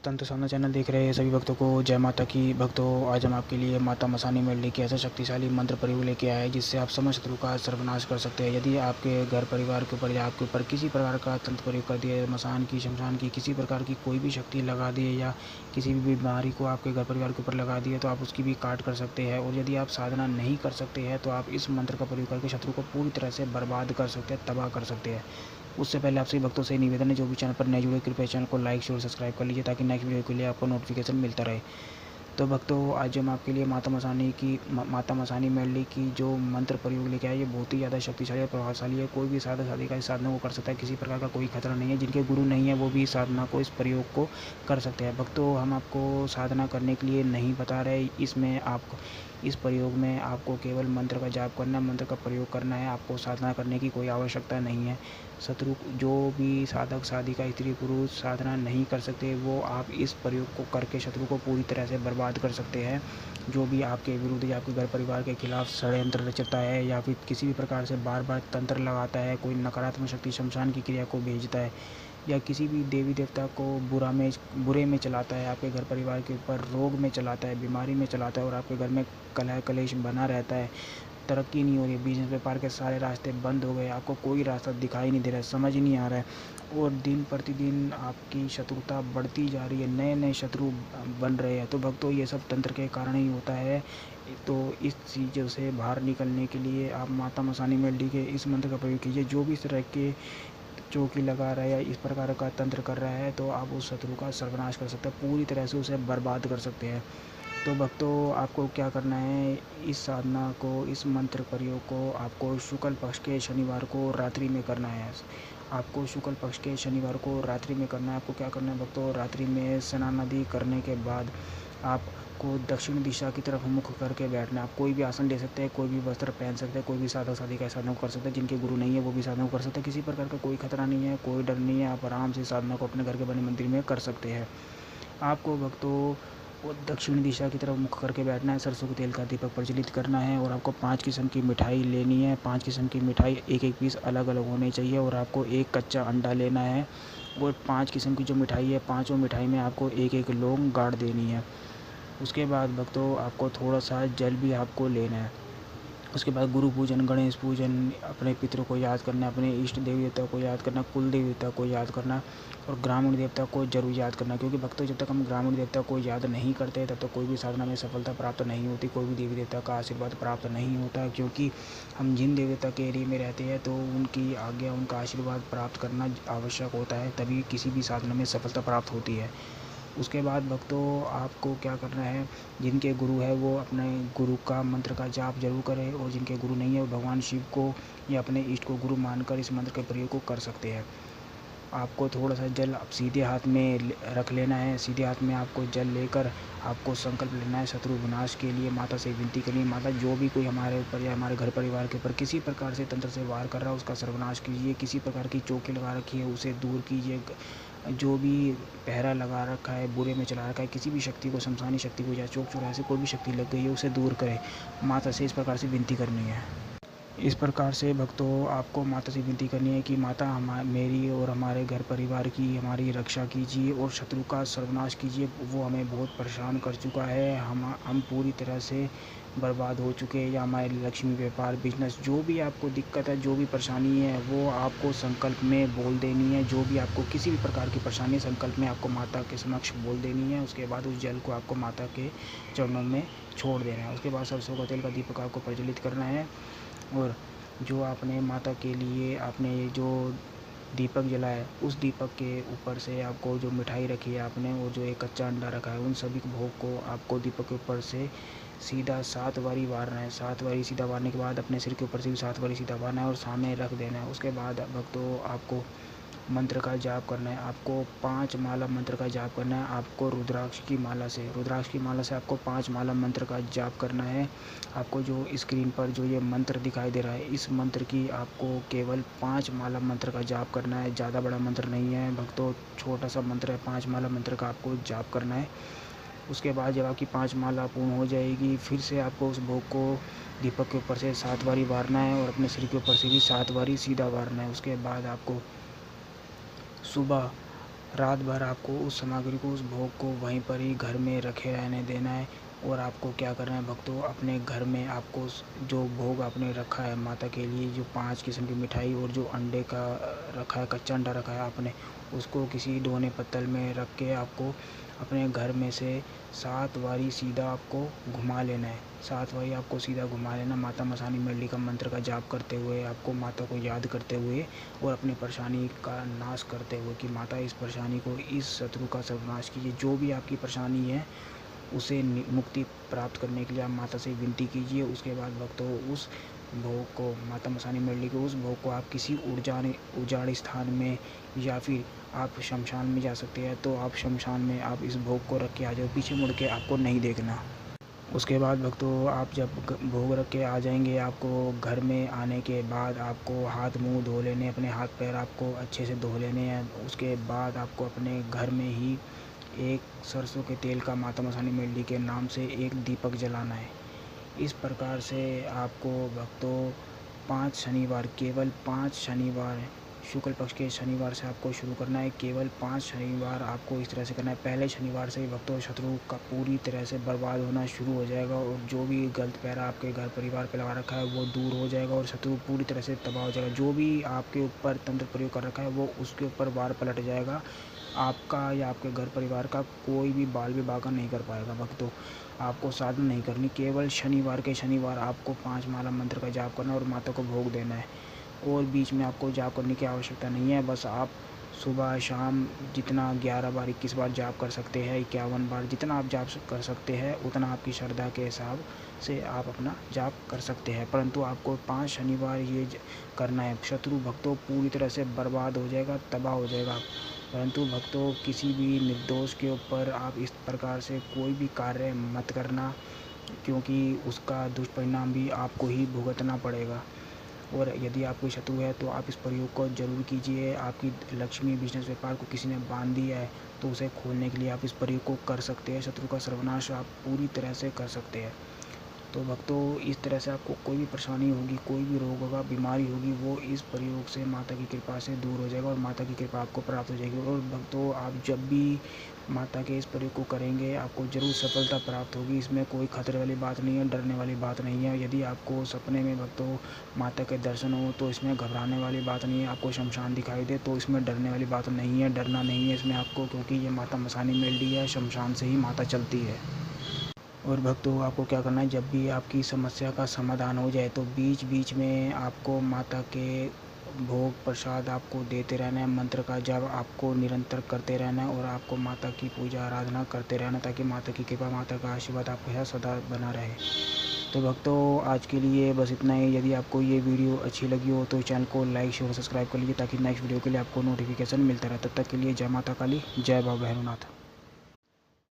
तंत्र साधना चैनल देख रहे सभी भक्तों को जय माता की। भक्तों, आज हम आपके लिए माता मसानी मेले के ऐसा शक्तिशाली मंत्र प्रयोग लेके आए जिससे आप समस्त शत्रु का सर्वनाश कर सकते हैं। यदि आपके घर परिवार के ऊपर या आपके ऊपर किसी प्रकार का तंत्र प्रयोग कर दिया, मसान की, शमशान की, किसी प्रकार की कोई भी शक्ति लगा दिए या किसी भी बीमारी को आपके घर परिवार के ऊपर लगा दिए तो आप उसकी भी काट कर सकते हैं। और यदि आप साधना नहीं कर सकते हैं तो आप इस मंत्र का प्रयोग करके शत्रु को पूरी तरह से बर्बाद कर सकते हैं, तबाह कर सकते हैं। उससे पहले आप सभी भक्तों से निवेदन है, जो भी चैनल पर नए जुड़े कृपया चैनल को लाइक शेयर सब्सक्राइब कर लीजिए ताकि नेक्स्ट वीडियो के लिए आपको नोटिफिकेशन मिलता रहे। तो भक्तों, आज हम आपके लिए माता मसानी मेले की जो मंत्र प्रयोग लेके आए, ये बहुत ही ज़्यादा शक्तिशाली और प्रभावशाली है। कोई भी साधक इस साधना को कर सकता है, किसी प्रकार का कोई खतरा नहीं है। जिनके गुरु नहीं है वो भी इस साधना को, इस प्रयोग को कर सकते हैं। भक्तों, हम आपको साधना करने के लिए नहीं बता रहे, इस प्रयोग में आपको केवल मंत्र का जाप करना है, मंत्र का प्रयोग करना है। आपको साधना करने की कोई आवश्यकता नहीं है। शत्रु जो भी साधक साधिका स्त्री पुरुष साधना नहीं कर सकते, वो आप इस प्रयोग को करके शत्रु को पूरी तरह से बर्बाद कर सकते हैं। जो भी आपके विरुद्ध या आपके घर परिवार के खिलाफ षड्यंत्र रचता है या फिर किसी भी प्रकार से बार बार तंत्र लगाता है, कोई नकारात्मक शक्ति शमशान की क्रिया को भेजता है या किसी भी देवी देवता को बुरे में चलाता है, आपके घर परिवार के ऊपर रोग में चलाता है, बीमारी में चलाता है और आपके घर में कलह कलेश बना रहता है, तरक्की नहीं हो रही है, बिजनेस व्यापार के सारे रास्ते बंद हो गए, आपको कोई रास्ता दिखाई नहीं दे रहा है, समझ नहीं आ रहा है और दिन प्रतिदिन आपकी शत्रुता बढ़ती जा रही है, नए नए शत्रु बन रहे हैं, तो भक्तों ये सब तंत्र के कारण ही होता है। तो इस चीज़ों से बाहर निकलने के लिए आप माता मसानी मेल्डी के इस मंत्र का प्रयोग कीजिए। जो भी इस तरह के चौकी लगा रहा है या इस प्रकार का तंत्र कर रहा है तो आप उस शत्रु का सर्वनाश कर सकते हैं, पूरी तरह से उसे बर्बाद कर सकते हैं। तो भक्तों, आपको क्या करना है, इस साधना को, इस मंत्र प्रयोग को आपको शुक्ल पक्ष के शनिवार को रात्रि में करना है। आपको शुक्ल पक्ष के शनिवार को रात्रि में करना है। आपको क्या करना है भक्तों, रात्रि में स्नान आदि करने के बाद आपको दक्षिण दिशा की तरफ मुख करके बैठना है। आप कोई भी आसन ले सकते हैं, कोई भी वस्त्र पहन सकते हैं, कोई भी साधक साधिका साधना को कर सकते हैं। जिनके गुरु नहीं है वो भी साधना को कर सकते हैं। किसी प्रकार का कोई खतरा नहीं है, कोई डर नहीं है। आप आराम से साधना को अपने घर के बने मंदिर में कर सकते हैं। आपको भक्तों वो दक्षिण दिशा की तरफ मुख करके बैठना है, सरसों के तेल का दीपक प्रज्वलित करना है और आपको 5 किस्म की मिठाई लेनी है। 5 किस्म की मिठाई एक एक पीस अलग अलग होने चाहिए और आपको एक कच्चा अंडा लेना है और 5 किस्म की जो मिठाई है, पाँचों मिठाई में आपको एक एक लौंग गाड़ देनी है। उसके बाद भक्तों, आपको थोड़ा सा जल भी आपको लेना है। उसके बाद गुरु पूजन, गणेश पूजन, अपने पितरों को याद करना, अपने इष्ट देवी देवता को याद करना, कुल देवी देवता को याद करना और ग्रामीण देवता को जरूर याद करना। क्योंकि भक्तों, जब तक हम ग्रामीण देवता को याद नहीं करते तब तक कोई भी साधना में सफलता प्राप्त नहीं होती, कोई भी देवी देवता का आशीर्वाद प्राप्त नहीं होता। क्योंकि हम जिन देवी देवता के एरिया में रहते हैं तो उनकी आज्ञा, उनका आशीर्वाद प्राप्त करना आवश्यक होता है, तभी किसी भी साधना में सफलता प्राप्त होती है। उसके बाद भक्तों, आपको क्या करना है, जिनके गुरु है वो अपने गुरु का मंत्र का जाप जरूर करें और जिनके गुरु नहीं है वो भगवान शिव को या अपने इष्ट को गुरु मानकर इस मंत्र के प्रयोग को कर सकते हैं। आपको थोड़ा सा जल सीधे हाथ में रख लेना है। सीधे हाथ में आपको जल लेकर आपको संकल्प लेना है शत्रु विनाश के लिए। माता से विनती करनी है, माता जो भी कोई हमारे ऊपर या हमारे घर परिवार के ऊपर किसी प्रकार से तंत्र से वार कर रहा है उसका सर्वनाश कीजिए। किसी प्रकार की चौकी लगा रखी है उसे दूर कीजिए। जो भी पहरा लगा रखा है, बुरे में चला रखा है, किसी भी शक्ति को, शमशानी शक्ति को या चौक चौराहे से कोई भी शक्ति लग गई है उसे दूर करें। माता से इस प्रकार से विनती करनी है। इस प्रकार से भक्तों, आपको माता से विनती करनी है कि माता मेरी और हमारे घर परिवार की हमारी रक्षा कीजिए और शत्रु का सर्वनाश कीजिए। वो हमें बहुत परेशान कर चुका है, हम पूरी तरह से बर्बाद हो चुके हैं। या हमारे लक्ष्मी, व्यापार, बिजनेस, जो भी आपको दिक्कत है, जो भी परेशानी है वो आपको संकल्प में बोल देनी है। जो भी आपको किसी भी प्रकार की परेशानी है, संकल्प में आपको माता के समक्ष बोल देनी है। उसके बाद उस जल को आपको माता के चरणों में छोड़ देना है। उसके बाद सरसों का तेल का दीपक आपको प्रज्वलित करना है और जो आपने माता के लिए आपने जो दीपक जलाया उस दीपक के ऊपर से आपको जो मिठाई रखी है आपने और जो एक कच्चा अंडा रखा है, उन सभी भोग को आपको दीपक के ऊपर से सीधा 7 बारी वारना है। 7 बारी सीधा वारने के बाद अपने सिर के ऊपर से भी 7 बारी सीधा वारना है और सामने रख देना है। उसके बाद भक्तों, आपको मंत्र का जाप करना है। आपको 5 माला मंत्र का जाप करना है। आपको रुद्राक्ष की माला से आपको 5 माला मंत्र का जाप करना है। आपको जो स्क्रीन पर जो ये मंत्र दिखाई दे रहा है, इस मंत्र की आपको केवल 5 माला मंत्र का जाप करना है। ज़्यादा बड़ा मंत्र नहीं है भक्तों, छोटा सा मंत्र है। 5 माला मंत्र का आपको जाप करना है। उसके बाद जब आपकी 5 माला पूर्ण हो जाएगी, फिर से आपको उस भोग को दीपक के ऊपर से 7 बारी वारना है और अपने सिर के ऊपर से भी 7 बारी सीधा वारना है। उसके बाद आपको सुबह रात भर आपको उस सामग्री को, उस भोग को वहीं पर ही घर में रखे रहने देना है। और आपको क्या करना है भक्तों, अपने घर में आपको जो भोग आपने रखा है माता के लिए, जो 5 किस्म की मिठाई और जो अंडे का रखा है, कच्चा अंडा रखा है आपने, उसको किसी दोने पत्तल में रख के आपको अपने घर में से 7 बारी सीधा आपको घुमा लेना है। 7 बारी आपको सीधा घुमा लेना, माता मसानी मेलडी का मंत्र का जाप करते हुए, आपको माता को याद करते हुए और अपनी परेशानी का नाश करते हुए कि माता इस परेशानी को, इस शत्रु का सर्वनाश कीजिए। जो भी आपकी परेशानी है उसे मुक्ति प्राप्त करने के लिए आप माता से विनती कीजिए। उसके बाद भक्तों उस भोग को, माता मसानी मेलडी के उस भोग को आप किसी उजाड़ स्थान में या फिर आप शमशान में जा सकते हैं, तो आप शमशान में आप इस भोग को रख के आ जाओ, पीछे मुड़ के आपको नहीं देखना। उसके बाद भक्तों आप जब भोग रख के आ जाएंगे, आपको घर में आने के बाद आपको हाथ मुंह धो लेने, अपने हाथ पैर आपको अच्छे से धो लेने हैं। उसके बाद आपको अपने घर में ही एक सरसों के तेल का माता मसानी मेलडी के नाम से एक दीपक जलाना है। इस प्रकार से आपको भक्तों 5 शनिवार, केवल 5 शनिवार, शुक्ल पक्ष के शनिवार से आपको शुरू करना है। केवल 5 शनिवार आपको इस तरह से करना है। पहले शनिवार से ही भक्तों शत्रु का पूरी तरह से बर्बाद होना शुरू हो जाएगा और जो भी गलत पैरा आपके घर परिवार पे लगा रखा है वो दूर हो जाएगा और शत्रु पूरी तरह से तबाह हो जाएगा। जो भी आपके ऊपर तंत्र प्रयोग कर रखा है वो उसके ऊपर वार पलट जाएगा। आपका या आपके घर परिवार का कोई भी बाल भी बाका नहीं कर पाएगा। भक्तों आपको साधना नहीं करनी, केवल शनिवार के शनिवार आपको 5 माला मंत्र का जाप करना और माता को भोग देना है। और बीच में आपको जाप करने की आवश्यकता नहीं है। बस आप सुबह शाम जितना 11 बार 21 बार जाप कर सकते हैं, 51 बार, जितना आप जाप कर सकते हैं उतना आपकी श्रद्धा के हिसाब से आप अपना जाप कर सकते हैं। परंतु आपको 5 शनिवार ये करना है। शत्रु भक्तों पूरी तरह से बर्बाद हो जाएगा, तबाह हो जाएगा। परंतु भक्तों किसी भी निर्दोष के ऊपर आप इस प्रकार से कोई भी कार्य मत करना, क्योंकि उसका दुष्परिणाम भी आपको ही भुगतना पड़ेगा। और यदि आप कोई शत्रु है तो आप इस प्रयोग को ज़रूर कीजिए। आपकी लक्ष्मी बिजनेस व्यापार को किसी ने बांध दिया है तो उसे खोलने के लिए आप इस प्रयोग को कर सकते हैं। शत्रु का सर्वनाश आप पूरी तरह से कर सकते हैं। तो भक्तों इस तरह से आपको कोई भी परेशानी होगी, कोई भी रोग होगा, बीमारी होगी, वो इस प्रयोग से माता की कृपा से दूर हो जाएगा और माता की कृपा आपको प्राप्त हो जाएगी। और भक्तों आप जब भी माता के इस प्रयोग को करेंगे आपको ज़रूर सफलता प्राप्त होगी। इसमें कोई खतरे वाली बात नहीं है, डरने वाली बात नहीं है। यदि आपको सपने में भक्तों माता के दर्शन हो तो इसमें घबराने वाली बात नहीं है। आपको शमशान दिखाई दे तो इसमें डरने वाली बात नहीं है, डरना नहीं है इसमें आपको, क्योंकि ये माता मसानी मेलडी है, शमशान से ही माता चलती है। और भक्तों आपको क्या करना है, जब भी आपकी समस्या का समाधान हो जाए तो बीच बीच में आपको माता के भोग प्रसाद आपको देते रहना है। मंत्र का जाप आपको निरंतर करते रहना है और आपको माता की पूजा आराधना करते रहना, ताकि माता की कृपा, माता का आशीर्वाद आपके साथ सदा बना रहे। तो भक्तों आज के लिए बस इतना ही। यदि आपको ये वीडियो अच्छी लगी हो तो चैनल को लाइक शेयर और सब्सक्राइब कर लीजिए, ताकि नेक्स्ट वीडियो के लिए आपको नोटिफिकेशन मिलता रहे। तब तक के लिए जय माता काली, जय बाबा भैरवनाथ।